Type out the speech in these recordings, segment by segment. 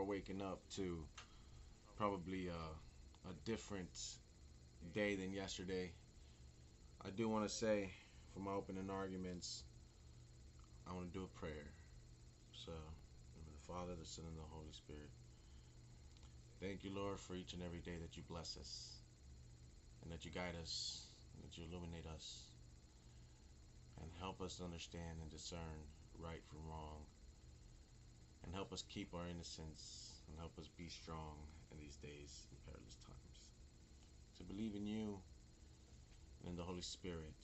are waking up to probably a different day than yesterday. I do want to say, for my opening arguments, I want to do a prayer. So, in the name of the Father, the Son, and the Holy Spirit. Thank you, Lord, for each and every day that you bless us, and that you guide us, and that you illuminate us, and help us to understand and discern right from wrong, and help us keep our innocence, and help us be strong in these days and perilous times. To believe in you and in the Holy Spirit,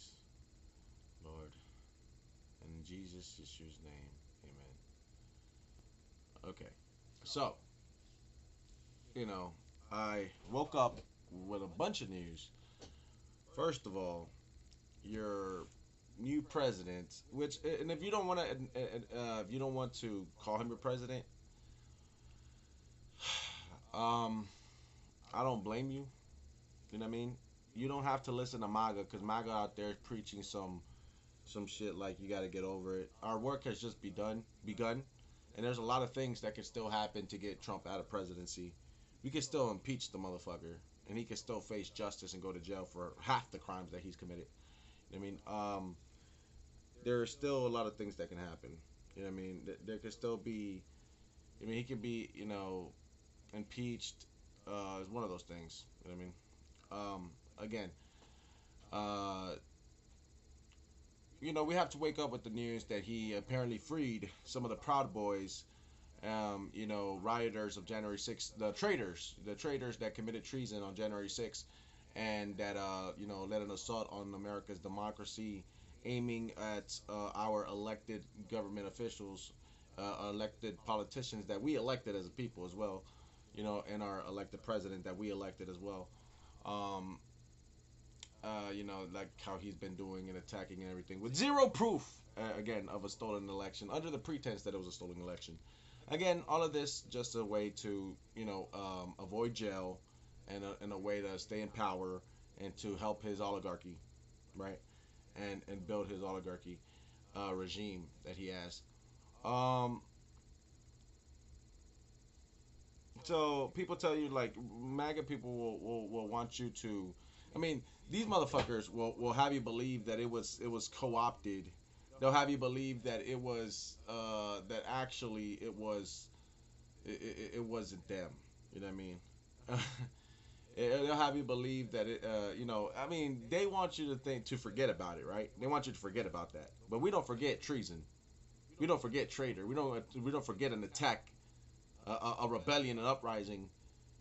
Lord, and in Jesus Yeshua's name, amen. Okay, so, I woke up with a bunch of news. First of all, your new president, which, and if you don't want to, if you don't want to call him your president, I don't blame you. You know what I mean? You don't have to listen to MAGA, because MAGA out there is preaching some shit like you got to get over it. Our work has just begun, and there's a lot of things that can still happen to get Trump out of presidency. We can still impeach the motherfucker, and he can still face justice and go to jail for half the crimes that he's committed. You know what I mean? There are still a lot of things that can happen. You know what I mean? There could still be, he could be, impeached. Is one of those things. You know what I mean? Again, we have to wake up with the news that he apparently freed some of the Proud Boys, rioters of January 6th, the traitors that committed treason on January 6th, and that, led an assault on America's democracy, aiming at our elected government officials, elected politicians that we elected as a people as well, and our elected president that we elected as well. Like how he's been doing and attacking and everything with zero proof, again, of a stolen election, under the pretense that it was a stolen election. Again, all of this just a way to, avoid jail, and a way to stay in power and to help his oligarchy, right? And build his oligarchy regime that he has. So people tell you, like, MAGA people will want you to, these motherfuckers will have you believe that it was co-opted. They'll have you believe that it was that actually it wasn't them. You know what I mean? They'll have you believe that they want you to forget about it, right? They want you to forget about that. But we don't forget treason. We don't forget traitor. We don't forget an attack, a rebellion, an uprising,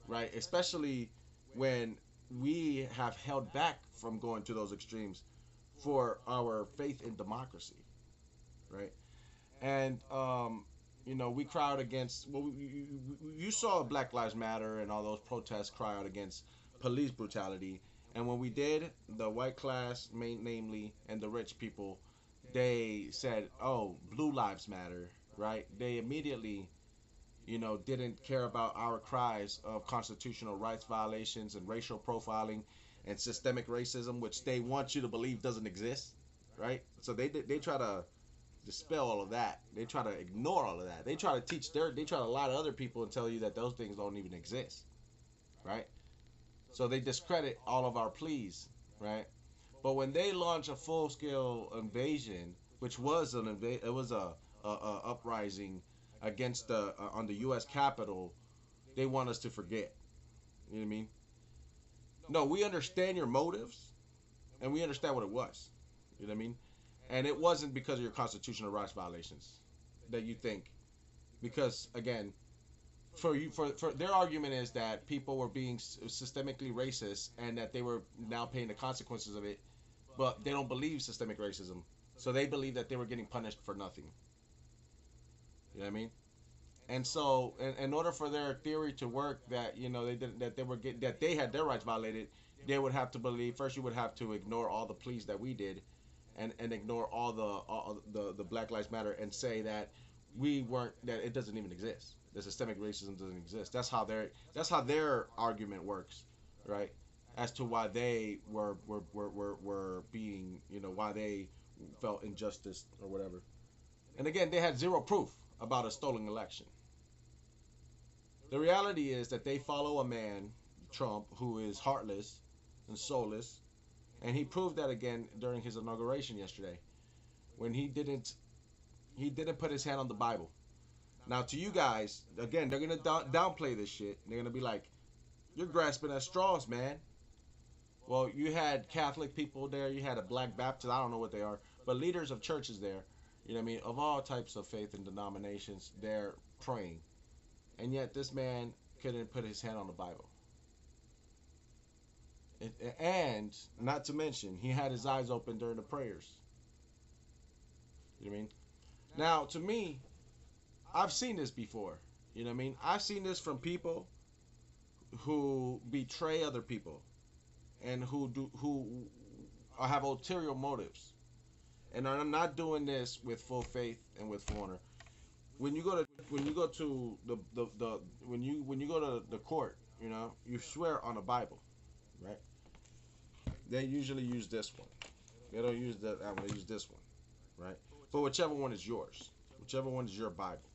right? Especially when we have held back from going to those extremes for our faith in democracy, right? And we cry out against. Well, you saw Black Lives Matter and all those protests cry out against police brutality, and when we did, the white class, namely, and the rich people, they said, "Oh, Blue Lives Matter," right? They immediately, didn't care about our cries of constitutional rights violations and racial profiling and systemic racism, which they want you to believe doesn't exist, right? So they try to dispel all of that. They try to ignore all of that. They try to lie to other people and tell you that those things don't even exist, right? So they discredit all of our pleas, right? But when they launch a full-scale invasion, which was it was a uprising against on the U.S. Capitol, they want us to forget. You know what I mean? No, we understand your motives, and we understand what it was. You know what I mean? And it wasn't because of your constitutional rights violations that you think, because again, for their argument is that people were being systemically racist and that they were now paying the consequences of it, but they don't believe systemic racism, so they believe that they were getting punished for nothing. You know what I mean? And so, in order for their theory to work, that that they had their rights violated, they would have to believe first. You would have to ignore all the pleas that we did, and ignore all the Black Lives Matter, and say that that it doesn't even exist. The systemic racism doesn't exist. That's how their argument works, right? As to why they were being, why they felt injustice or whatever. And again, they had zero proof about a stolen election. The reality is that they follow a man, Trump, who is heartless and soulless, and he proved that again during his inauguration yesterday when he didn't put his hand on the Bible. Now, to you guys, again, they're gonna downplay this shit. They're gonna be like, "You're grasping at straws, man." Well, you had Catholic people there, you had a Black Baptist, I don't know what they are, but leaders of churches there, you know what I mean, of all types of faith and denominations, they're praying. And yet this man couldn't put his hand on the Bible. And not to mention, he had his eyes open during the prayers. You know what I mean? Now, to me, I've seen this before. You know what I mean? I've seen this from people who betray other people and who have ulterior motives and are not doing this with full faith and with full honor. When you go to when you go to the court, you know, you swear on the Bible, right? They usually use this one. They don't use that one. They use this one, right? But whichever one is yours, whichever one is your Bible.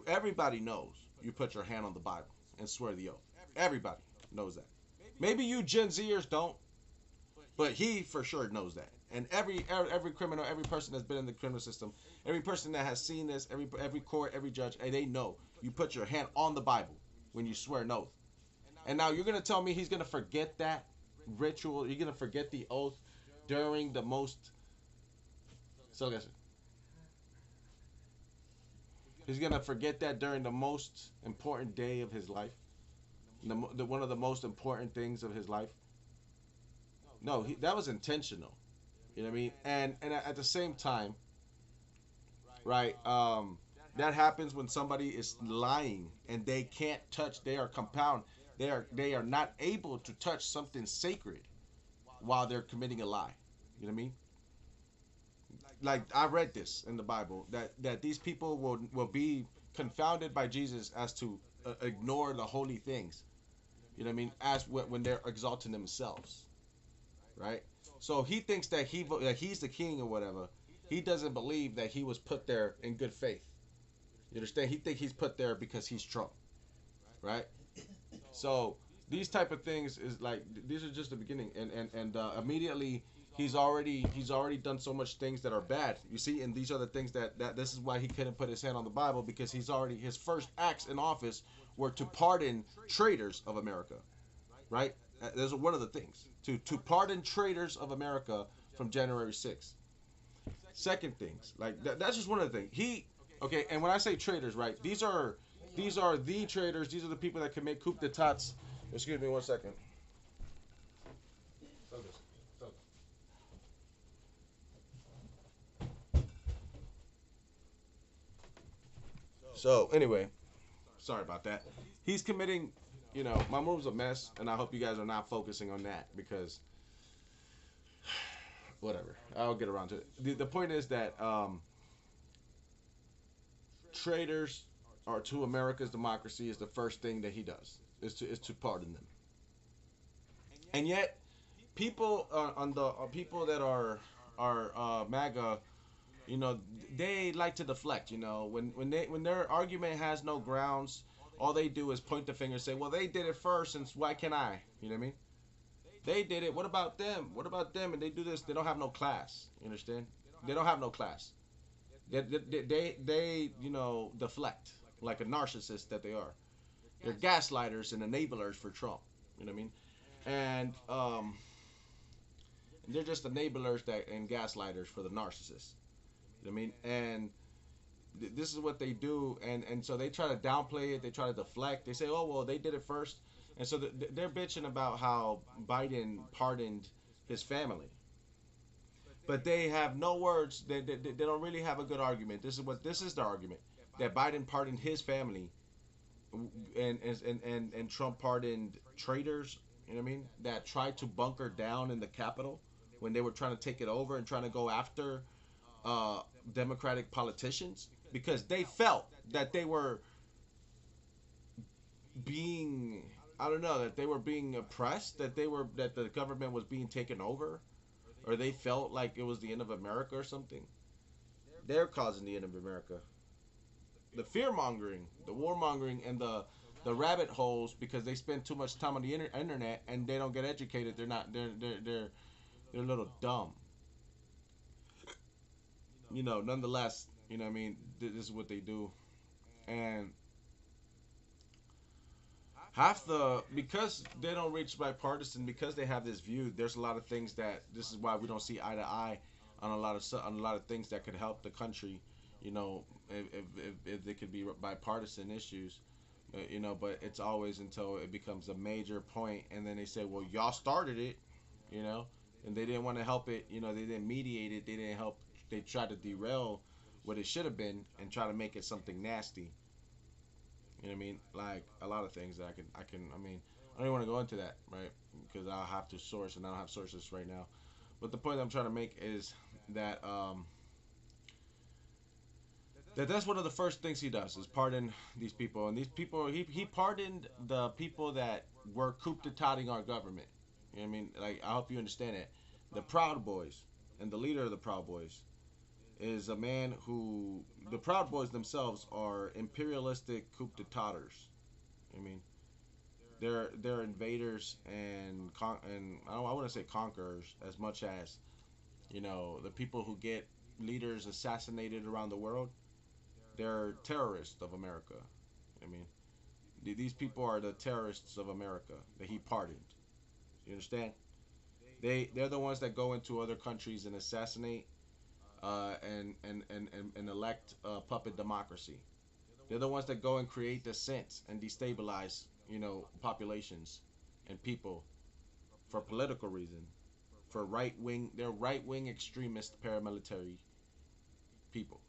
Everybody knows you put your hand on the Bible and swear the oath. Everybody knows that. Maybe you Gen Zers don't, but he for sure knows that. And every criminal, every person that's been in the criminal system, every person that has seen this, every court, every judge, they know you put your hand on the Bible when you swear an oath. And now you're gonna tell me he's gonna forget that ritual? You're gonna forget the oath during the most. So listen. He's gonna forget that during the most important day of his life, one of the most important things of his life. No, that was intentional. You know what I mean? And at the same time, right? That happens when somebody is lying and they can't touch. They are compound. They are not able to touch something sacred while they're committing a lie. You know what I mean? Like I read this in the Bible that these people will be confounded by Jesus as to ignore the holy things. You know what I mean? As when they're exalting themselves, right? So he thinks that he's the king or whatever. He doesn't believe that he was put there in good faith. You understand? He thinks he's put there because he's Trump, right? So these type of things is like these are just the beginning, and immediately he's already done so much things that are bad. You see, and these are the things that this is why he couldn't put his hand on the Bible, because his first acts in office were to pardon traitors of America, right? There's one of the things to pardon traitors of America from January 6th. Second things, like that's just one of the things. Okay, and when I say traitors, right, these are the traitors. These are the people that commit coup d'etats. Excuse me one second. So anyway, sorry about that. He's committing, my room's a mess, and I hope you guys are not focusing on that because, whatever, I'll get around to it. The point is that traitors are to America's democracy is the first thing that he does is to pardon them, and yet people on the people that are MAGA. They like to deflect. When their argument has no grounds, all they do is point the finger and say, "Well, they did it first, and why can't I?" You know what I mean? They did it. What about them? What about them? And they do this. They don't have no class. You understand? They don't have no class. They deflect like a narcissist that they are. They're gaslighters and enablers for Trump. You know what I mean? And they're just enablers and gaslighters for the narcissists. You know what I mean? And this is what they do, and so they try to downplay it. They try to deflect. They say, "Oh well, they did it first," and so they're bitching about how Biden pardoned his family, but they have no words. They don't really have a good argument. This is their argument, that Biden pardoned his family, and Trump pardoned traitors. You know what I mean? That tried to bunker down in the Capitol when they were trying to take it over and trying to go after Democratic politicians, because they felt that they were being, I don't know, that they were being oppressed, that the government was being taken over, or they felt like it was the end of America or something. They're causing the end of America. the fear mongering, the warmongering, and the rabbit holes because they spend too much time on the internet and they don't get educated. They're not. They're a little dumb. Nonetheless, what I mean, this is what they do, and half the because they don't reach bipartisan because they have this view. There's a lot of things that this is why we don't see eye to eye on a lot of things that could help the country. If they could be bipartisan issues, but it's always until it becomes a major point, and then they say, well, y'all started it, you know, and they didn't want to help it. They didn't mediate it. They didn't help. They tried to derail what it should have been and try to make it something nasty. You know what I mean? Like a lot of things that I mean, I don't even want to go into that, right? Because I'll have to source, and I don't have sources right now. But the point I'm trying to make is that that's one of the first things he does is pardon these people, and these people he pardoned the people that were coup d'etating our government. You know what I mean? Like I hope you understand it. The Proud Boys and the leader of the Proud Boys is a man who the Proud Boys themselves are imperialistic coup d'etators. I mean, they're invaders and I want to say conquerors as much as the people who get leaders assassinated around the world. They're terrorists of America. I mean, these people are the terrorists of America that he pardoned. You understand? They're the ones that go into other countries and assassinate and elect puppet democracy. They're the ones that go and create dissent and destabilize, populations and people for political reason, for right wing. They're right wing extremist paramilitary people.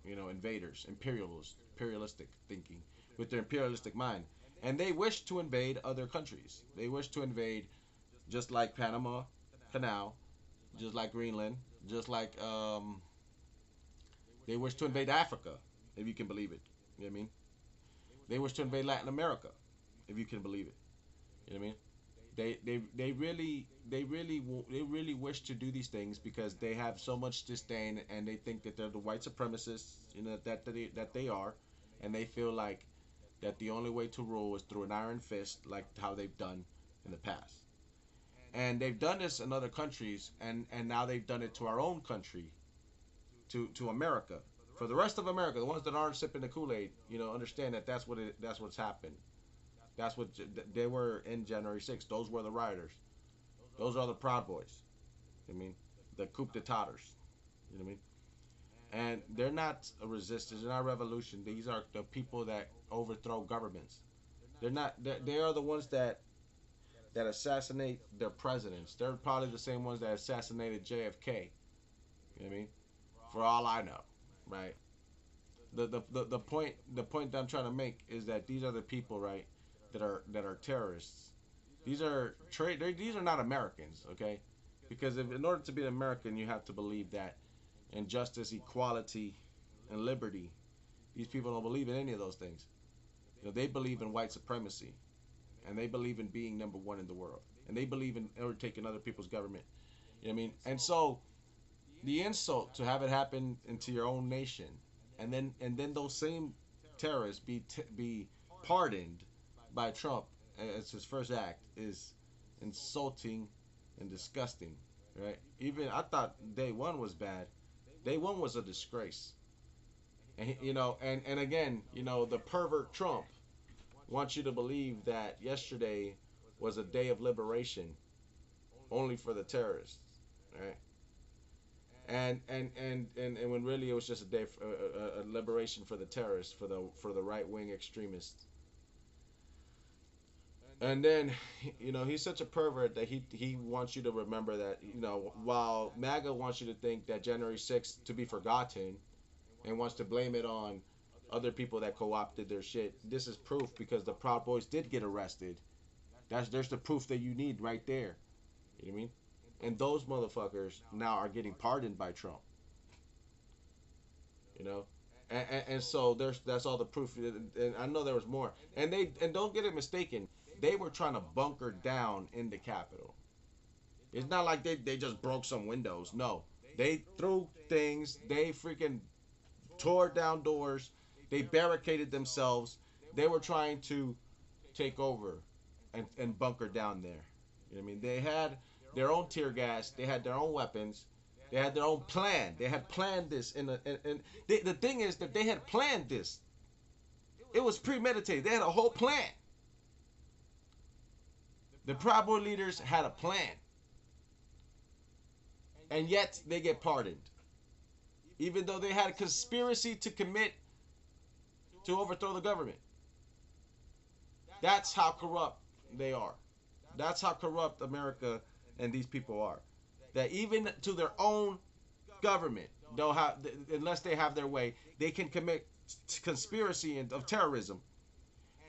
Invaders, imperialistic thinking with their imperialistic mind, and they wish to invade other countries. They wish to invade, just like Panama Canal, just like Greenland, just like they wish to invade Africa, if you can believe it. You know what I mean? They wish to invade Latin America, if you can believe it. You know what I mean? They really wish to do these things because they have so much disdain and they think that they're the white supremacists, that they are, and they feel like that the only way to rule is through an iron fist, like how they've done in the past. And they've done this in other countries, and now they've done it to our own country, to America. For the rest of America, the ones that aren't sipping the Kool-Aid, understand that that's what's happened. That's what they were in January 6th. Those were the rioters. Those are the Proud Boys. I mean, the coup d'etaters. You know what I mean? And they're not a resistance. They're not a revolution. These are the people that overthrow governments. They're not. They are the ones that assassinate their presidents. They're probably the same ones that assassinated JFK. You know what I mean? For all I know, right? The point that I'm trying to make is that these are the people, right, that are terrorists. These are not Americans, okay? Because if in order to be an American, you have to believe that in justice, equality, and liberty. These people don't believe in any of those things. They believe in white supremacy, and they believe in being number one in the world, and they believe in overtaking other people's government. You know what I mean? And so the insult to have it happen into your own nation, and then those same terrorists be pardoned by Trump as his first act is insulting and disgusting, right? Even I thought day one was bad. Day one was a disgrace, and and again, the pervert Trump wants you to believe that yesterday was a day of liberation only for the terrorists, right? And when really it was just a day for, a liberation for the terrorists, for the right wing extremists. And then, he's such a pervert that he wants you to remember that, while MAGA wants you to think that January 6th to be forgotten and wants to blame it on other people that co-opted their shit, this is proof because the Proud Boys did get arrested. There's the proof that you need right there. You know what I mean? And those motherfuckers now are getting pardoned by Trump. You know? And so that's all the proof. And I know there was more. And don't get it mistaken, they were trying to bunker down in the Capitol. It's not like they just broke some windows. No. They threw things. They freaking tore down doors. They barricaded themselves. They were trying to take over and bunker down there. You know what I mean? They had their own tear gas. They had their own weapons. They had their own plan. They had planned this. The thing is that they had planned this. It was premeditated. They had a whole plan. The Proud Boy leaders had a plan. And yet they get pardoned. Even though they had a conspiracy to commit to overthrow the government. That's how corrupt they are. That's how corrupt America and these people are. That even to their own government, they'll have, unless they have their way, they can commit conspiracy of terrorism,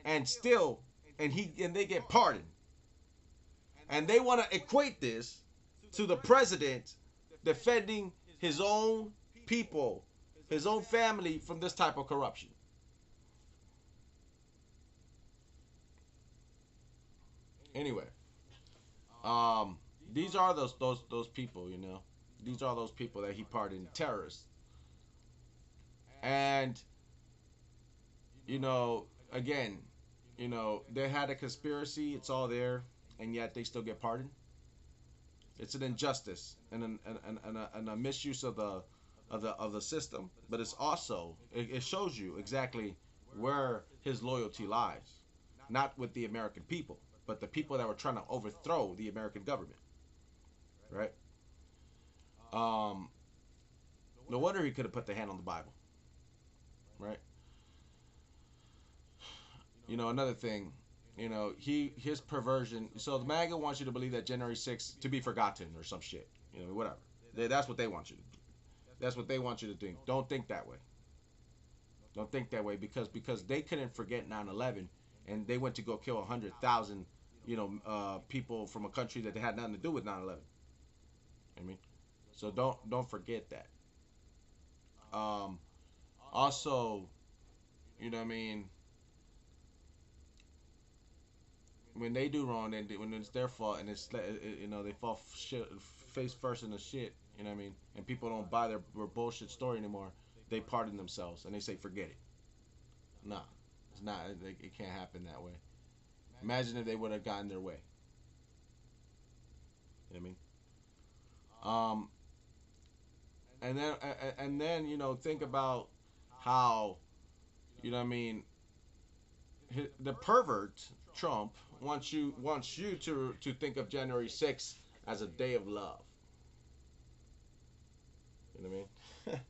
and still, and they get pardoned. And they want to equate this to the president defending his own people, his own family from this type of corruption. Anyway, these are those people, you know. These are those people that he pardoned, terrorists. And you know, again, you know, they had a conspiracy. It's all there, and yet they still get pardoned. It's an injustice and a misuse of the system. But it's also it shows you exactly where his loyalty lies, not with the American people, but the people that were trying to overthrow the American government. Right? No wonder he could have put the hand on the Bible. Right? You know, another thing, you know, his perversion. So the MAGA wants you to believe that January 6th to be forgotten or some shit. You know, whatever. That's what they want you to do. That's what they want you to think. Don't think that way. Don't think that way because they couldn't forget 9/11 and they went to go kill 100,000, you know, people from a country that they had nothing to do with 9/11. I mean, so don't forget that. Also, you know what I mean, when they do wrong and when it's their fault and it's, you know, they fall shit, face first in the shit, you know what I mean, and people don't buy their bullshit story anymore, they pardon themselves and they say forget it. Nah, it's not. It can't happen that way. Imagine if they would have gotten their way. You know what I mean? And then you know, think about how, you know what I mean, the pervert Trump wants you to think of January 6th as a day of love. You know what I mean?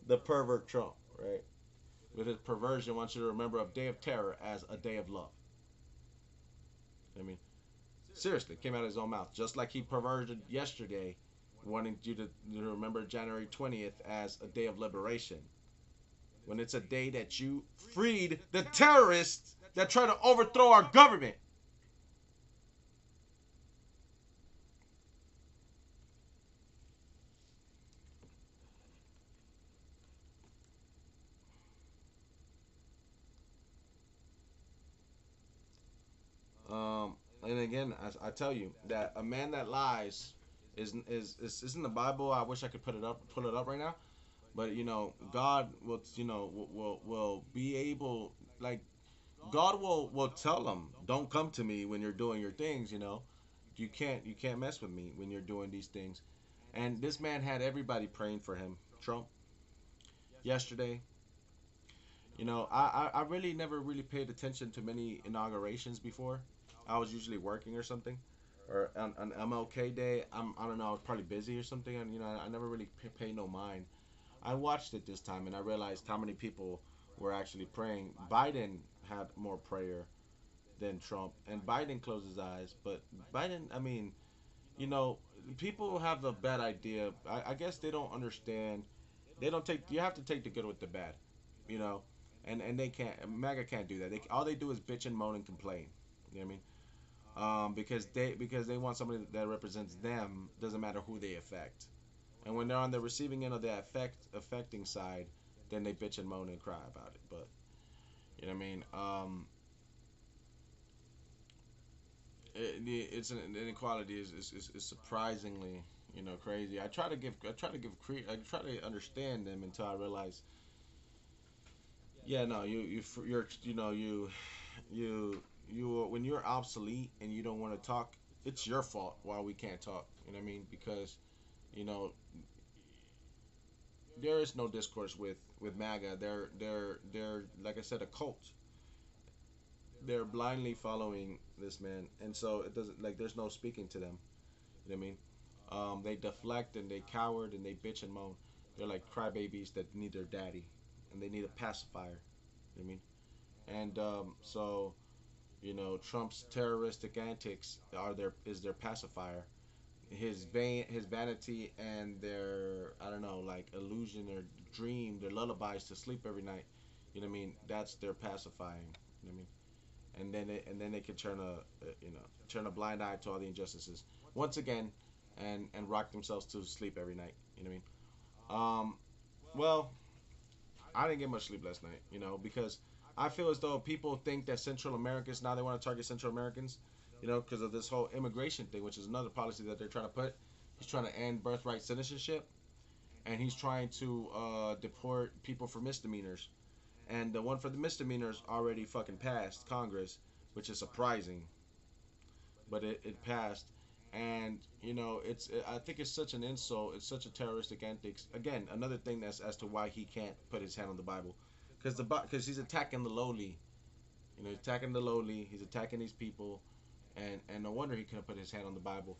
The pervert Trump, right? With his perversion, wants you to remember a day of terror as a day of love. You know what I mean? Seriously, came out of his own mouth. Just like he perverted yesterday, wanting you to remember January 20th as a day of liberation. When it's a day that you freed the terrorists that try to overthrow our government. And again, I tell you that a man that lies is in the Bible. I wish I could pull it up right now, but you know, God will, you know, will be able, like, God will tell them, don't come to me when you're doing your things. You know, you can't mess with me when you're doing these things. And this man had everybody praying for him, Trump, yesterday. You know, I really never really paid attention to many inaugurations before. I was usually working or something, or on MLK Day. I don't know. I was probably busy or something, and you know, I never really pay no mind. I watched it this time, and I realized how many people were actually praying. Biden had more prayer than Trump, and Biden closed his eyes. But Biden, I mean, you know, people have a bad idea. I guess they don't understand. They don't take. You have to take the good with the bad, you know, and they can't. MAGA can't do that. All they do is bitch and moan and complain. You know what I mean? Because they want somebody that represents them. Doesn't matter who they affect. And when they're on the receiving end of the affecting side, then they bitch and moan and cry about it. But you know what I mean? It's an inequality is surprisingly, you know, crazy. I try to understand them until I realize Yeah, no, you're you when you're obsolete and you don't want to talk, it's your fault why we can't talk. You know what I mean? Because you know there is no discourse with MAGA. They're like I said, a cult. They're blindly following this man, and so it doesn't like there's no speaking to them. You know what I mean? They deflect and they coward and they bitch and moan. They're like crybabies that need their daddy, and they need a pacifier. You know what I mean? And so Trump's terroristic antics are their pacifier. His vanity and their I don't know like illusion or dream, their lullabies to sleep every night. You know what I mean? That's their pacifying. You know what I mean? And then they can turn a blind eye to all the injustices once again, and rock themselves to sleep every night. You know what I mean? Well, I didn't get much sleep last night. Because I feel as though people think that Central Americans now they want to target Central Americans. Because of this whole immigration thing, which is another policy that they're trying to put. He's trying to end birthright citizenship, and he's trying to deport people for misdemeanors. And the one for the misdemeanors already fucking passed Congress, which is surprising, but it passed. And I think it's such an insult. It's such a terroristic antics. Again, another thing that's as to why he can't put his hand on the Bible, because he's attacking the lowly. He's attacking the lowly. He's attacking these people, and no wonder he couldn't put his hand on the Bible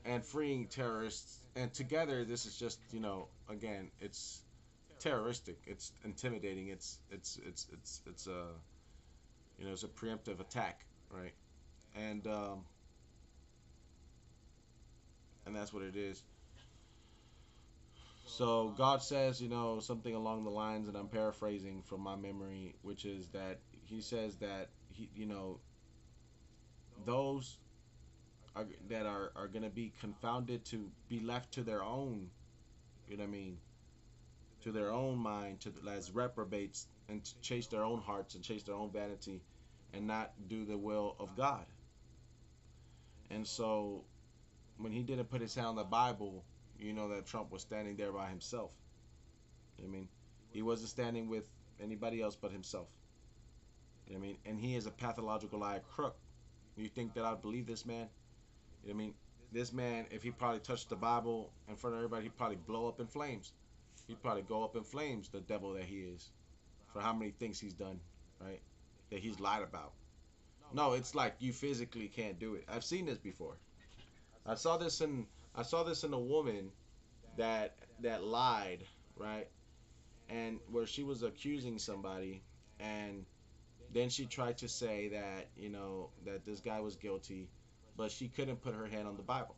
and freeing terrorists. And together, this is just again, it's terroristic. It's intimidating. It's a it's a preemptive attack, right? And and that's what it is. So God says, something along the lines, and I'm paraphrasing from my memory, which is that He says that those that are going to be confounded to be left to their own, you know what I mean, to their own mind, as reprobates, and to chase their own hearts and chase their own vanity, and not do the will of God. And so when he didn't put his hand on the Bible, that Trump was standing there by himself. You know what I mean? He wasn't standing with anybody else but himself. You know what I mean? And he is a pathological liar crook. You think that I'd believe this man? You know what I mean? This man, if he probably touched the Bible in front of everybody, he'd probably blow up in flames. He'd probably go up in flames, the devil that he is, for how many things he's done, right? That he's lied about. No, it's like you physically can't do it. I've seen this before. I saw this in a woman that lied, right? And where she was accusing somebody, and then she tried to say that that this guy was guilty, but she couldn't put her hand on the Bible,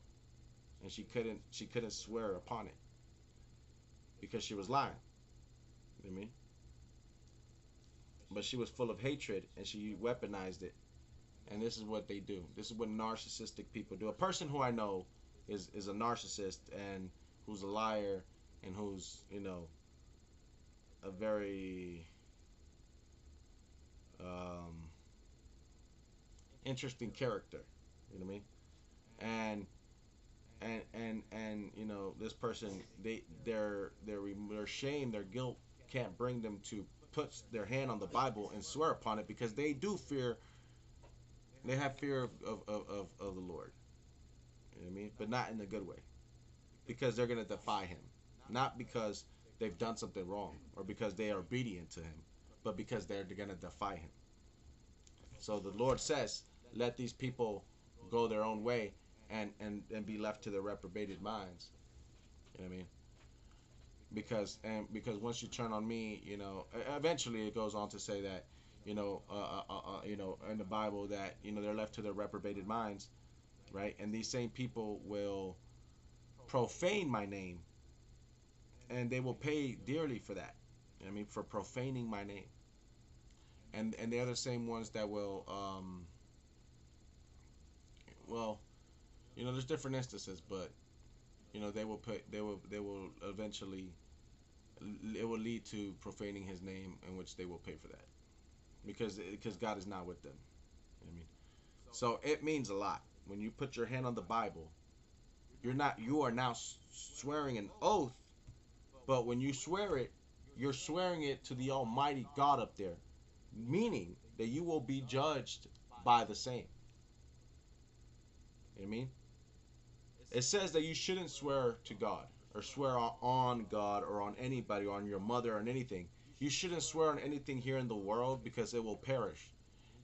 and she couldn't swear upon it because she was lying. You know what I mean? But she was full of hatred, and she weaponized it. And this is what they do. This is what narcissistic people do. A person who I know is a narcissist, and who's a liar, and who's a very um, interesting character. You know what I mean? And this person, their shame, their guilt can't bring them to put their hand on the Bible and swear upon it, because they do fear. They have fear of the Lord. You know what I mean? But not in a good way, because they're gonna defy Him, not because they've done something wrong or because they are obedient to Him, but because they're gonna defy Him. So the Lord says, let these people go their own way, and be left to their reprobated minds. You know what I mean? Because once you turn on me, eventually it goes on to say that, in the Bible, that they're left to their reprobated minds, right? And these same people will profane my name, and they will pay dearly for that. You know what I mean? For profaning my name. And they're the same ones that will, well, there's different instances, but they will eventually, it will lead to profaning His name, in which they will pay for that, because God is not with them. You know what I mean? So it means a lot when you put your hand on the Bible. You are now swearing an oath, but when you swear it, you're swearing it to the Almighty God up there, meaning that you will be judged by the same. You know what I mean? It says that you shouldn't swear to God or swear on God or on anybody or on your mother or on anything. You shouldn't swear on anything here in the world because it will perish.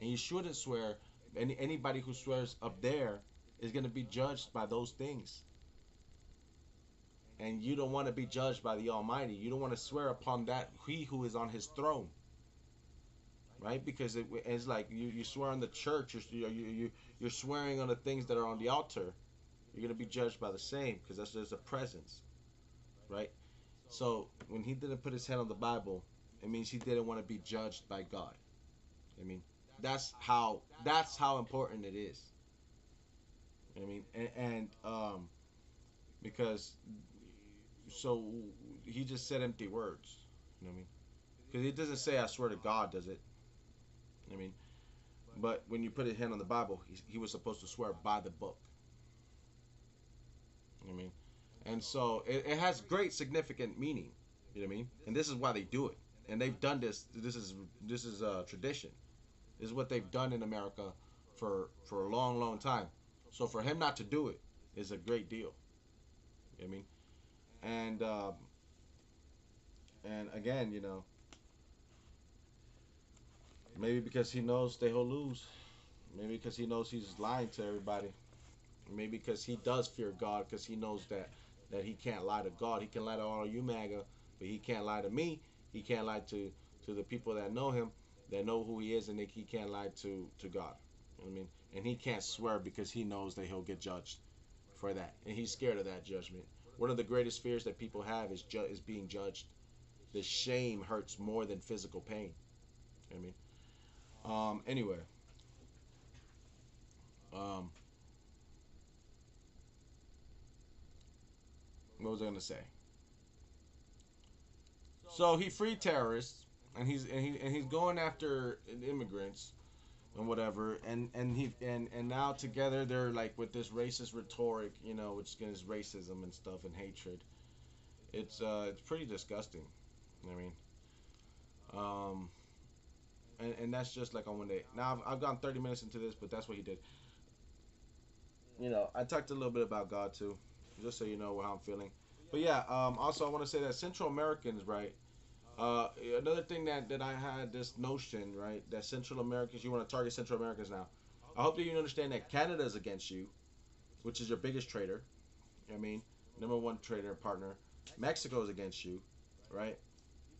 And you shouldn't swear, anybody who swears up there is going to be judged by those things. And you don't want to be judged by the Almighty. You don't want to swear upon that He who is on His throne, right? Because it's like you swear on the church, you're swearing on the things that are on the altar. You're gonna be judged by the same because there's a presence, right? So when he didn't put his hand on the Bible, it means he didn't want to be judged by God. I mean, that's how important it is. I mean, and because so he just said empty words. You know what I mean? Because he doesn't say I swear to God, does it? I mean, but when you put his hand on the Bible, he was supposed to swear by the book. You know what I mean? And so it has great significant meaning. You know what I mean? And this is why they do it. And they've done this. This is a tradition. This is what they've done in America for a long, long time. So for him not to do it is a great deal. You know what I mean? And again, maybe because he knows they'll lose. Maybe because he knows he's lying to everybody. Maybe because he does fear God, because he knows that he can't lie to God. He can lie to all of you MAGA, but he can't lie to me. He can't lie to the people that know him, that know who he is, and he can't lie to God. You know what I mean? And he can't swear because he knows that he'll get judged for that, and he's scared of that judgment. One of the greatest fears that people have is being judged. The shame hurts more than physical pain. You know what I mean? Anyway, um, what was I gonna say? So he freed terrorists, and he's going after immigrants and whatever, and now together they're like with this racist rhetoric, which is racism and stuff and hatred. It's pretty disgusting. I mean, um, and that's just like on one day. Now I've gone 30 minutes into this, but that's what he did. I talked a little bit about God too, just so you know how I'm feeling. But yeah, also I want to say that Central Americans, right? Uh, Another thing that I had this notion, right, that Central Americans, you want to target Central Americans now. I hope that you understand that Canada is against you, which is your biggest trader. You know what I mean, number one trader partner. Mexico is against you, right?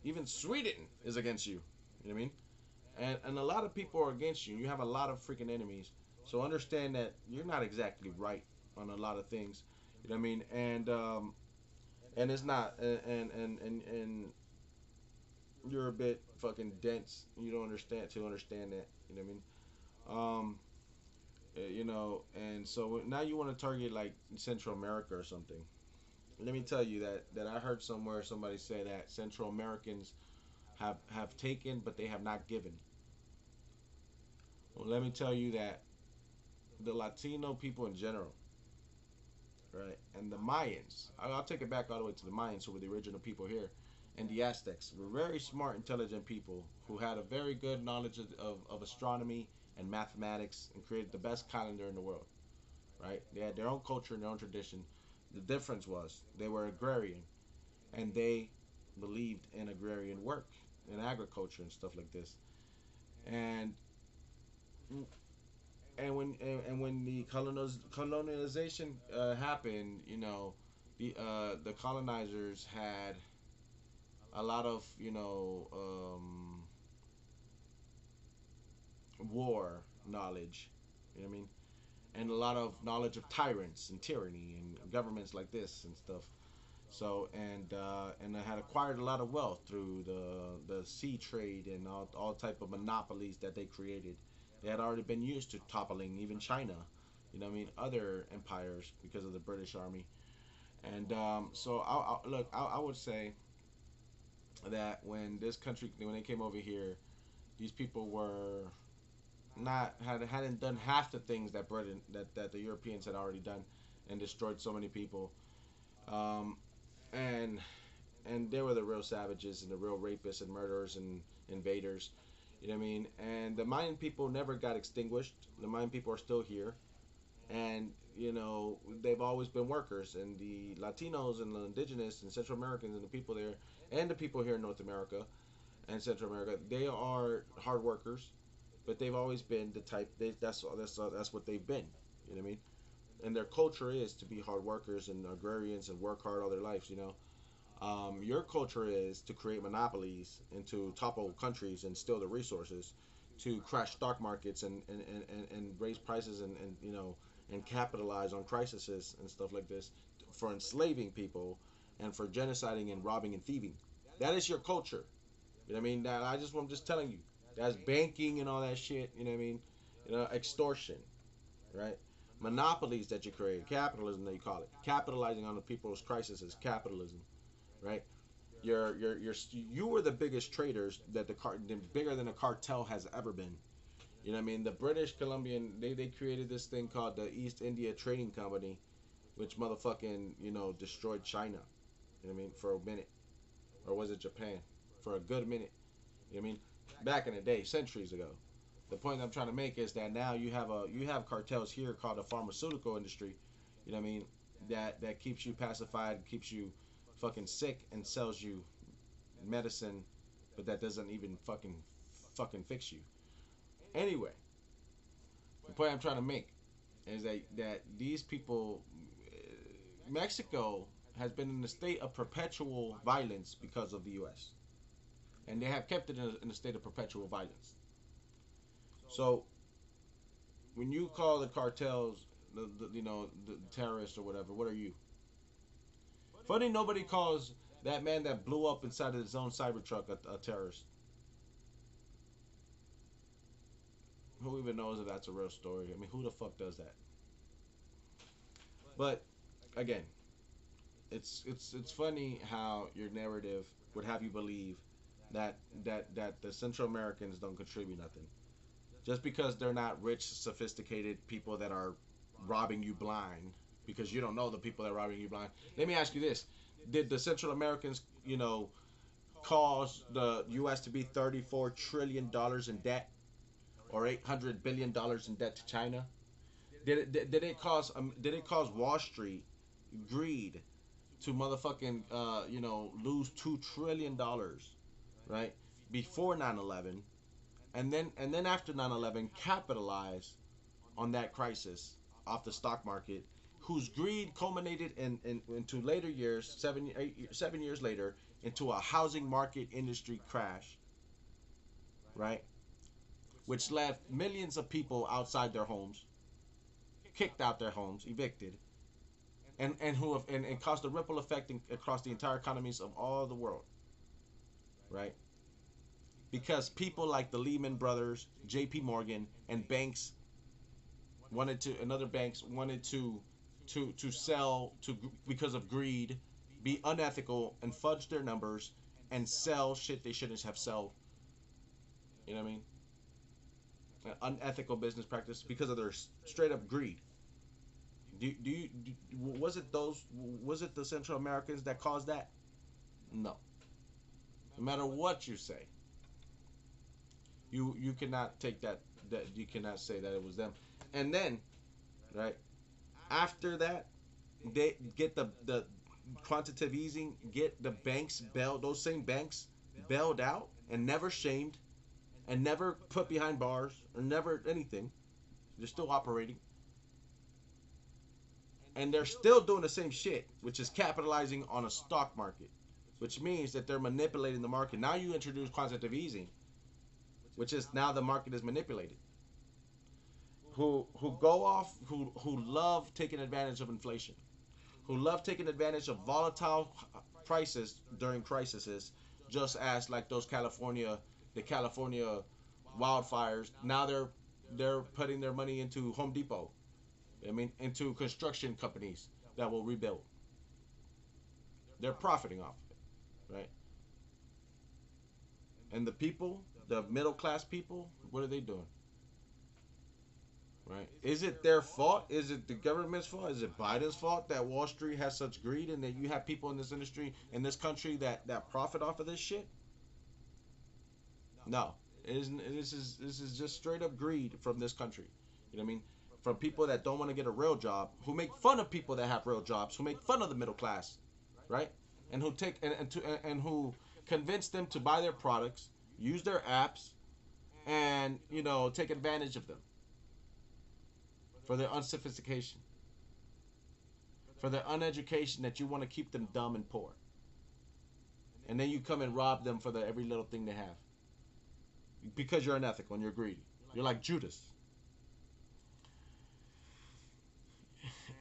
Even Sweden is against you. You know what I mean? And a lot of people are against you. You have a lot of freaking enemies. So understand that you're not exactly right on a lot of things. You know what I mean? And it's not and you're a bit fucking dense. You don't understand that. You know what I mean? And so now you want to target like Central America or something. Let me tell you that I heard somewhere somebody say that Central Americans have taken, but they have not given. Well, let me tell you that the Latino people in general, right, and the Mayans. I'll take it back all the way to the Mayans, who were the original people here, and the Aztecs were very smart, intelligent people who had a very good knowledge of astronomy and mathematics and created the best calendar in the world. Right? They had their own culture and their own tradition. The difference was they were agrarian, and they believed in agrarian work, in agriculture and stuff like this. And when the colonization happened, the colonizers had a lot of war knowledge. You know what I mean? And a lot of knowledge of tyrants and tyranny and governments like this and stuff. So and I had acquired a lot of wealth through the sea trade and all type of monopolies that they created. They had already been used to toppling even China, other empires because of the British Army. And so I would say that when this country when they came over here, these people were not hadn't done half the things that Britain that the Europeans had already done and destroyed so many people. Um, and and they were the real savages and the real rapists and murderers and invaders. You know what I mean? And the Mayan people never got extinguished. The Mayan people are still here, and they've always been workers. And the Latinos and the indigenous and Central Americans and the people there, and the people here in North America and Central America, they are hard workers, but they've always been the type. That's what they've been. You know what I mean? And their culture is to be hard workers and agrarians and work hard all their lives. Your culture is to create monopolies and to topple countries and steal the resources, to crash stock markets and raise prices and capitalize on crises and stuff like this, for enslaving people and for genociding and robbing and thieving. That is your culture. You know what I mean? I'm just telling you. That's banking and all that shit. You know what I mean? Extortion, right? Monopolies that you create, capitalism that you call it, capitalizing on the people's crisis is capitalism, right? You were the biggest traders that bigger than a cartel has ever been. You know what I mean? The British Columbian, they created this thing called the East India Trading Company, which motherfucking destroyed China. You know what I mean? For a minute, or was it Japan? For a good minute. You know what I mean? Back in the day, centuries ago. The point I'm trying to make is that now you have cartels here called the pharmaceutical industry. You know what I mean? That keeps you pacified, keeps you fucking sick, and sells you medicine, but that doesn't even fucking fix you. Anyway, the point I'm trying to make is that these people, Mexico has been in a state of perpetual violence because of the U.S. and they have kept it in a state of perpetual violence. So when you call the cartels the terrorists or whatever, what are you? Funny, nobody calls that man that blew up inside of his own Cybertruck a terrorist. Who even knows if that's a real story? I mean, who the fuck does that? But again, it's funny how your narrative would have you believe that the Central Americans don't contribute nothing, just because they're not rich, sophisticated people that are robbing you blind, because you don't know the people that are robbing you blind. Let me ask you this: did the Central Americans, cause the U.S. to be $34 trillion in debt, or $800 billion in debt to China? Did it cause Wall Street greed to motherfucking lose $2 trillion, right, before 9/11, and then after 9/11 capitalize on that crisis off the stock market, whose greed culminated into later years, 7 years later, into a housing market industry crash, right, which left millions of people outside their homes, kicked out their homes, evicted, and caused a ripple effect across the entire economies of all the world, right? Because people like the Lehman Brothers, J.P. Morgan, and banks other banks wanted to sell because of greed, be unethical and fudge their numbers and sell shit they shouldn't have sold. You know what I mean? An unethical business practice because of their straight up greed. Was it the Central Americans that caused that? No. No matter what you say, you cannot take that you cannot say that it was them. And then, right after that, they get the quantitative easing, get the banks bailed, those same banks bailed out and never shamed and never put behind bars or never anything. They're still operating. And they're still doing the same shit, which is capitalizing on a stock market, which means that they're manipulating the market. Now you introduce quantitative easing, which is now the market is manipulated. Who love taking advantage of inflation, who love taking advantage of volatile prices during crises, just as like the California wildfires. Now they're putting their money into Home Depot. I mean, into construction companies that will rebuild. They're profiting off of it, right? And the people, the middle class people, what are they doing? Right? Is it their fault? Is it the government's fault? Is it Biden's fault that Wall Street has such greed and that you have people in this industry in this country that profit off of this shit? No. It isn't, this is just straight up greed from this country. You know what I mean? From people that don't want to get a real job, who make fun of people that have real jobs, who make fun of the middle class, right? And who take and who convince them to buy their products, use their apps, and take advantage of them for their unsophistication, for their uneducation that you want to keep them dumb and poor. And then you come and rob them for every little thing they have. Because you're unethical and you're greedy. You're like Judas.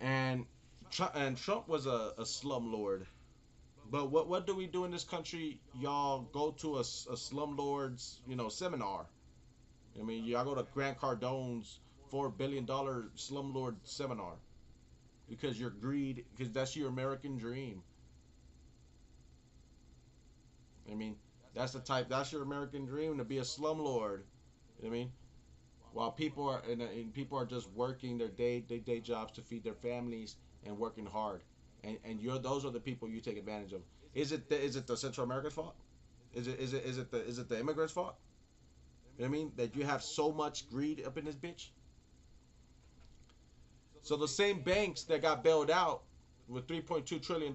And Trump was a slumlord. But what do we do in this country? Y'all go to a slumlord's, seminar. I mean, y'all go to Grant Cardone's $4 billion slumlord seminar because you're greed, because that's your American dream. I mean, that's your American dream, to be a slumlord. You know what I mean? While people are just working their day jobs to feed their families and working hard, and those are the people you take advantage of. Is it the Central America's fault? Is it the immigrants' fault? You know what I mean? That you have so much greed up in this bitch. So the same banks that got bailed out with $3.2 trillion,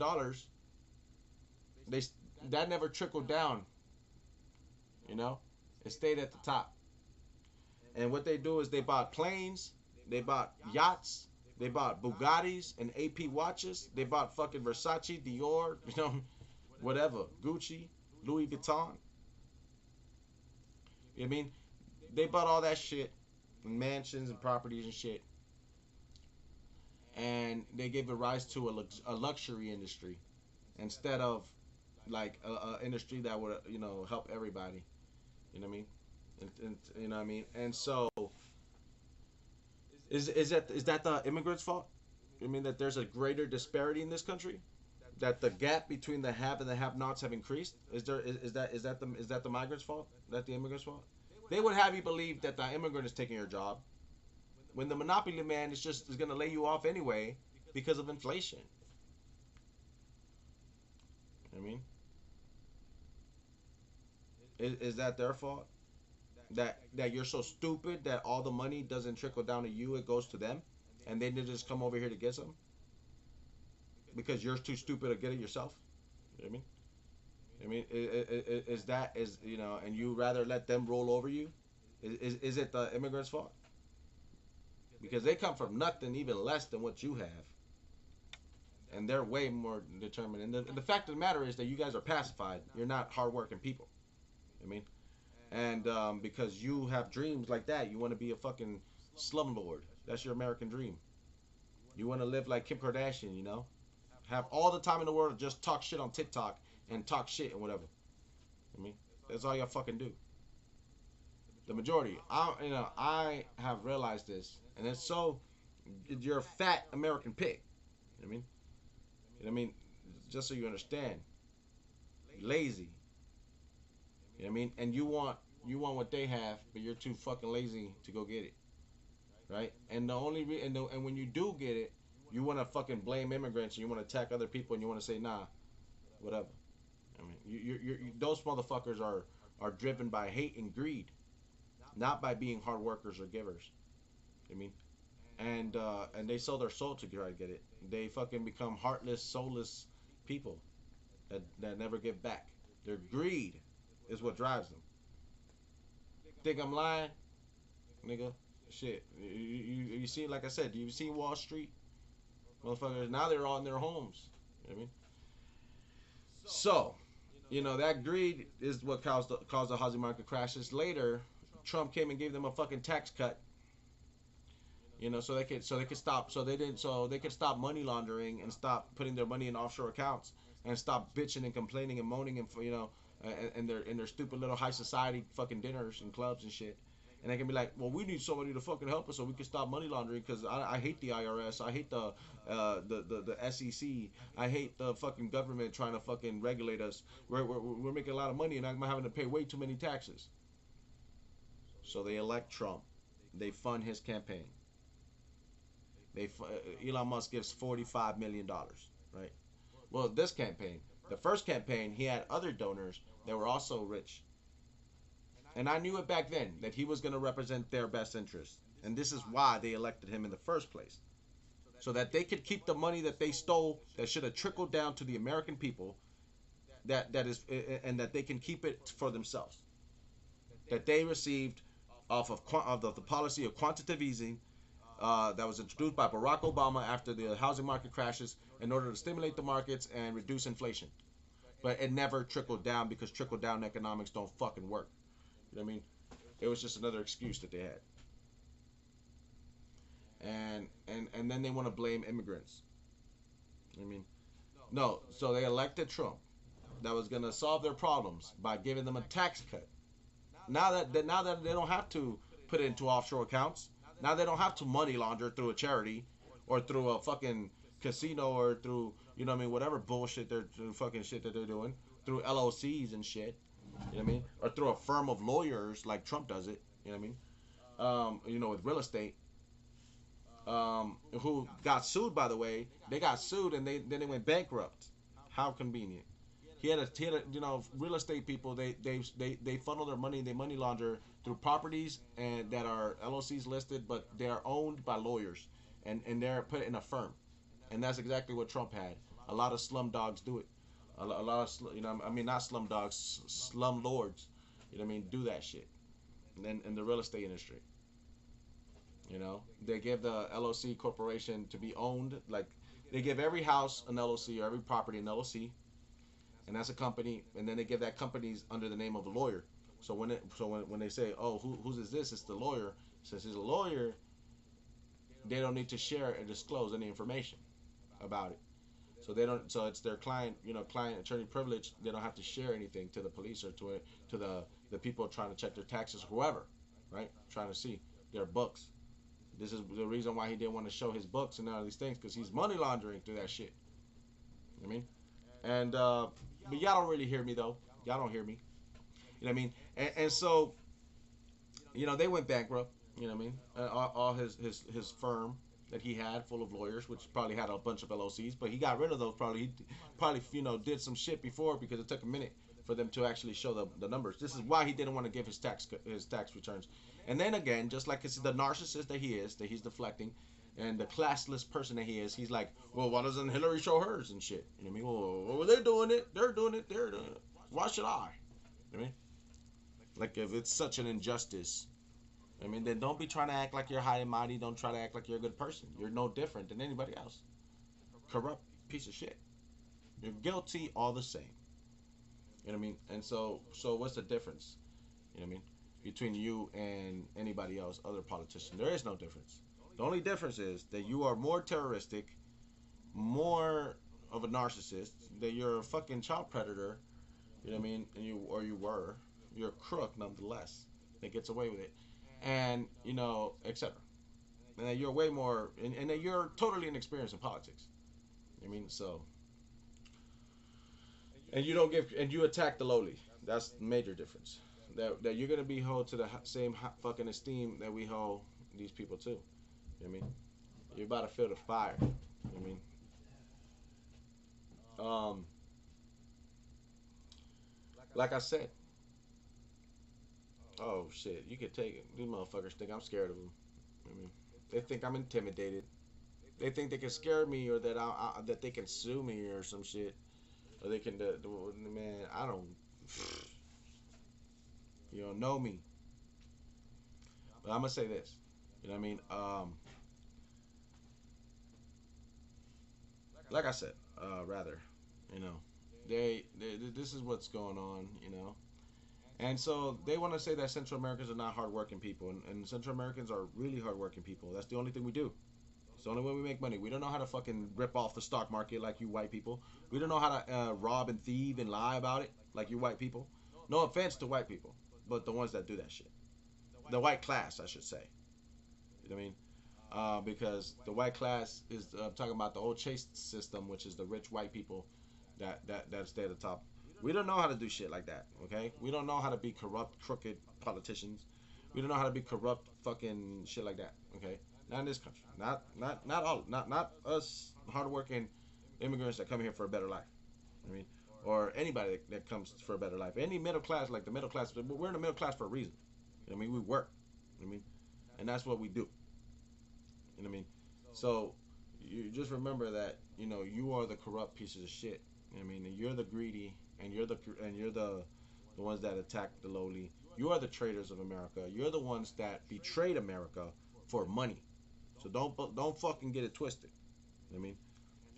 that never trickled down. It stayed at the top. And what they do is they bought planes, they bought yachts, they bought Bugattis and AP watches, they bought fucking Versace, Dior, whatever, Gucci, Louis Vuitton. You know what I mean? They bought all that shit, mansions and properties and shit. And they gave a rise to a luxury industry instead of like a industry that would help everybody. You know what I mean? And you know what I mean? And so is that the immigrants' fault? I mean, that there's a greater disparity in this country, that the gap between the have and the have-nots have increased. Is that the migrants' fault? Is that the immigrants' fault? They would have you believe that the immigrant is taking your job, when the monopoly man is going to lay you off anyway because of inflation. You know what I mean? Is that their fault? That you're so stupid that all the money doesn't trickle down to you, it goes to them, and they just come over here to get some because you're too stupid to get it yourself. You know what I mean? And you rather let them roll over you? Is it the immigrants' fault? Because they come from nothing, even less than what you have, and they're way more determined. And the fact of the matter is that you guys are pacified. You're not hardworking people. You know what I mean? And because you have dreams like that, you want to be a fucking slumlord. That's your American dream. You want to live like Kim Kardashian, have all the time in the world to just talk shit on TikTok and talk shit and whatever. I mean, that's all y'all fucking do. The majority. I have realized this, and it's so, you're a fat American pig. You know what I mean? You know what I mean? Just so you understand. Lazy. You know what I mean? And you want what they have, but you're too fucking lazy to go get it, right? And the only and when you do get it, you want to fucking blame immigrants and you want to attack other people and you want to say nah, whatever. I mean, you those motherfuckers are driven by hate and greed, not by being hard workers or givers. I mean, and they sell their soul to try to get it. They fucking become heartless, soulless people that never give back. Their greed is what drives them. Think I'm lying, nigga? Shit. You see, like I said, you see Wall Street? Motherfuckers, now they're all in their homes. You know what I mean? So, that greed is what caused the housing market crashes. Later, Trump came and gave them a fucking tax cut. So they could stop money laundering and stop putting their money in offshore accounts and stop bitching and complaining and moaning and and their stupid little high society fucking dinners and clubs and shit. And they can be like, well, we need somebody to fucking help us so we can stop money laundering because I hate the IRS. I hate the SEC. I hate the fucking government trying to fucking regulate us. We're making a lot of money and I'm having to pay way too many taxes. So they elect Trump. They fund his campaign. They Elon Musk gives $45 million, right? Well, this campaign, the first campaign, he had other donors that were also rich, and I knew it back then that he was going to represent their best interests, and this is why they elected him in the first place, so that they could keep the money that they stole that should have trickled down to the American people, that is, and that they can keep it for themselves, that they received off of the policy of quantitative easing that was introduced by Barack Obama after the housing market crashes in order to stimulate the markets and reduce inflation. But it never trickled down because trickle down economics don't fucking work. You know what I mean? It was just another excuse that they had. And then they want to blame immigrants. I mean, no. So they elected Trump that was gonna solve their problems by giving them a tax cut. Now that they don't have to put it into offshore accounts. Now they don't have to money launder through a charity or through a fucking casino or through, you know what I mean, whatever bullshit they're fucking shit that they're doing through LLCs and shit. You know what I mean? Or through a firm of lawyers like Trump does it. You know what I mean? With real estate. Who got sued, by the way. They got sued and then they went bankrupt. How convenient. He had a real estate people. They funnel their money. They money launder through properties and that are LLCs listed, but they are owned by lawyers, and they're put in a firm, and that's exactly what Trump had. A lot of slum dogs do it. A lot of I mean, not slum dogs, slum lords. You know what I mean? Do that shit. And then in the real estate industry, they give the LLC corporation to be owned. Like they give every house an LLC or every property an LLC, and that's a company, and then they give that companies under the name of a lawyer. So when they say, oh, whose is this? It's the lawyer. Since he's a lawyer, they don't need to share and disclose any information about it. So they don't. So it's their client, client attorney privilege. They don't have to share anything to the police or to the people trying to check their taxes, whoever, right? Trying to see their books. This is the reason why he didn't want to show his books and all these things, because he's money laundering through that shit. You know what I mean? And but y'all don't really hear me though. Y'all don't hear me. You know what I mean? And so, they went bankrupt. You know what I mean? All his firm that he had full of lawyers, which probably had a bunch of LLCs, but he got rid of those. He probably did some shit before because it took a minute for them to actually show the numbers. This is why he didn't want to give his tax returns. And then again, just like it's the narcissist that he is, that he's deflecting, and the classless person that he is, he's like, well, why doesn't Hillary show hers and shit? You know what I mean? Well, they're doing it. They're doing it. They're doing it. Why should I? You know what I mean? Like, if it's such an injustice, I mean, then don't be trying to act like you're high and mighty. Don't try to act like you're a good person. You're no different than anybody else. Corrupt piece of shit. You're guilty all the same. You know what I mean? And so what's the difference? You know what I mean? Between you and anybody else, other politician. There is no difference. The only difference is that you are more terroristic, more of a narcissist, that you're a fucking child predator, you know what I mean? And you were. You're a crook nonetheless that gets away with it. And, etc. And that you're way more, and that you're totally inexperienced in politics. I mean, so. And you don't and you attack the lowly. That's the major difference. That you're going to be held to the same fucking esteem that we hold these people too. You know what I mean? You're about to feel the fire. You know what I mean? Like I said, oh shit, you could take it. These motherfuckers think I'm scared of them. You know what I mean? They think I'm intimidated. They think they can scare me, or that that they can sue me or some shit, or they can man. I don't. You don't know me. But I'm gonna say this. You know what I mean? Like I said, rather, you know, they this is what's going on, and so they want to say that Central Americans are not hardworking people, and Central Americans are really hardworking people. That's the only thing we do. It's the only way we make money. We don't know how to fucking rip off the stock market like you white people. We don't know how to rob and thieve and lie about it like you white people. No offense to white people, but the ones that do that shit. The white class, I should say. You know what I mean? Because the white class is talking about the old chase system, which is the rich white people that stay at the top. We don't know how to do shit like that, okay? We don't know how to be corrupt, crooked politicians. We don't know how to be corrupt fucking shit like that, okay? Not in this country. Not all. Not us hardworking immigrants that come here for a better life. I mean, or anybody that comes for a better life. Any middle class, like the middle class, we're in the middle class for a reason. You know what I mean, we work. You know what I mean, and that's what we do. You know what I mean. So you just remember that you are the corrupt pieces of shit. You know what I mean, and you're the greedy, and you're the ones that attack the lowly. You are the traitors of America. You're the ones that betrayed America for money. So don't fucking get it twisted. You know what I mean,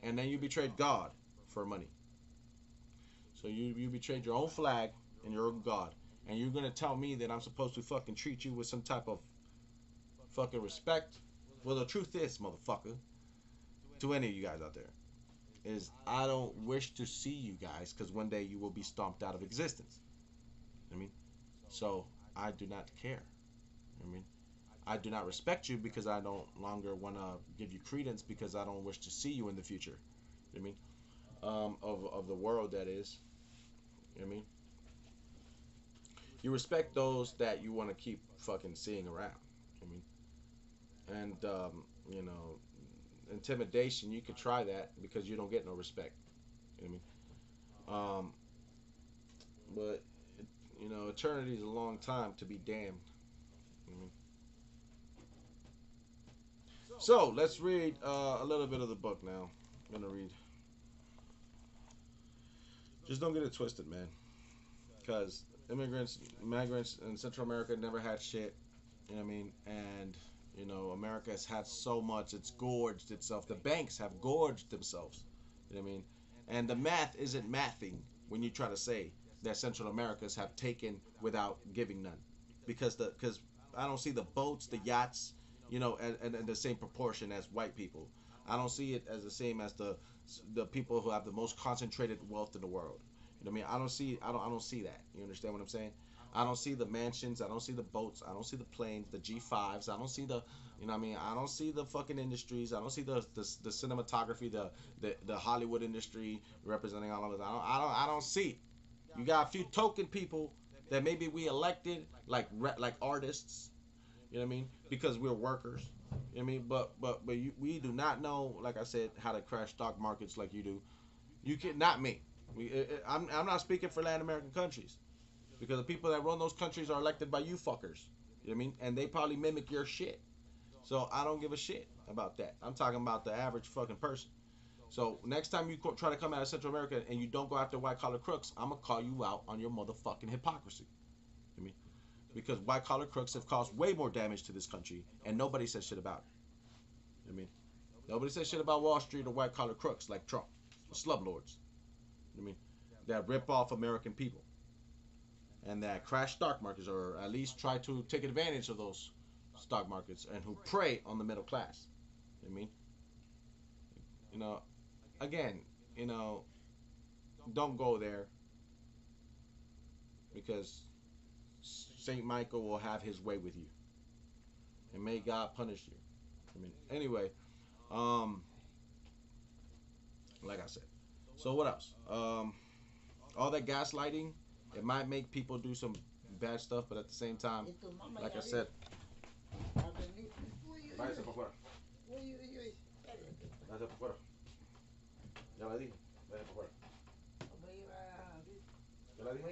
and then you betrayed God for money. So you betrayed your own flag and your own God, and you're gonna tell me that I'm supposed to fucking treat you with some type of fucking respect? Well, the truth is, motherfucker, to any of you guys out there, is I don't wish to see you guys because one day you will be stomped out of existence. You know what I mean, so I do not care. You know what I mean, I do not respect you because I don't longer want to give you credence because I don't wish to see you in the future. You know what I mean, of the world that is. You know what I mean, you respect those that you want to keep fucking seeing around. You know what I mean, and you know, intimidation. You could try that because you don't get no respect. You know what I mean, but eternity is a long time to be damned. You know what I mean? So let's read a little bit of the book now. I'm gonna read. Just don't get it twisted, man. Because migrants in Central America never had shit. You know what I mean? And America has had so much. It's gorged itself. The banks have gorged themselves. You know what I mean? And the math isn't mathing when you try to say that Central Americas have taken without giving none, because I don't see the boats, the yachts, in the same proportion as white people. I don't see it as the same as the people who have the most concentrated wealth in the world. You know what I mean? I don't see that. You understand what I'm saying? I don't see the mansions. I don't see the boats. I don't see the planes, the G5s. I don't see the, you know what I mean? I don't see the fucking industries. I don't see the cinematography, the Hollywood industry representing all of it. I don't see it. You got a few token people that maybe we elected like artists. You know what I mean? Because we're workers. You know what I mean? But we do not know, like I said, how to crash stock markets like you do. You can not me. I'm not speaking for Latin American countries because the people that run those countries are elected by you fuckers. You know what I mean? And they probably mimic your shit. So I don't give a shit about that. I'm talking about the average fucking person. So next time you try to come out of Central America and you don't go after white collar crooks, I'm gonna call you out on your motherfucking hypocrisy. You know what I mean? Because white collar crooks have caused way more damage to this country and nobody says shit about it. You know what I mean? Nobody says shit about Wall Street or white collar crooks like Trump, the slum lords. You know what I mean? That rip off American people and that crash stock markets, or at least try to take advantage of those stock markets, and who prey on the middle class. You know what I mean? You know, again, don't go there because Saint Michael will have his way with you, and may God punish you. I mean, anyway, like I said. So what else? All that gaslighting, it might make people do some bad stuff, but at the same time, like I said, váyase para afuera. Váyase para afuera. Ya la dije. Váyase para afuera. Ya la dije.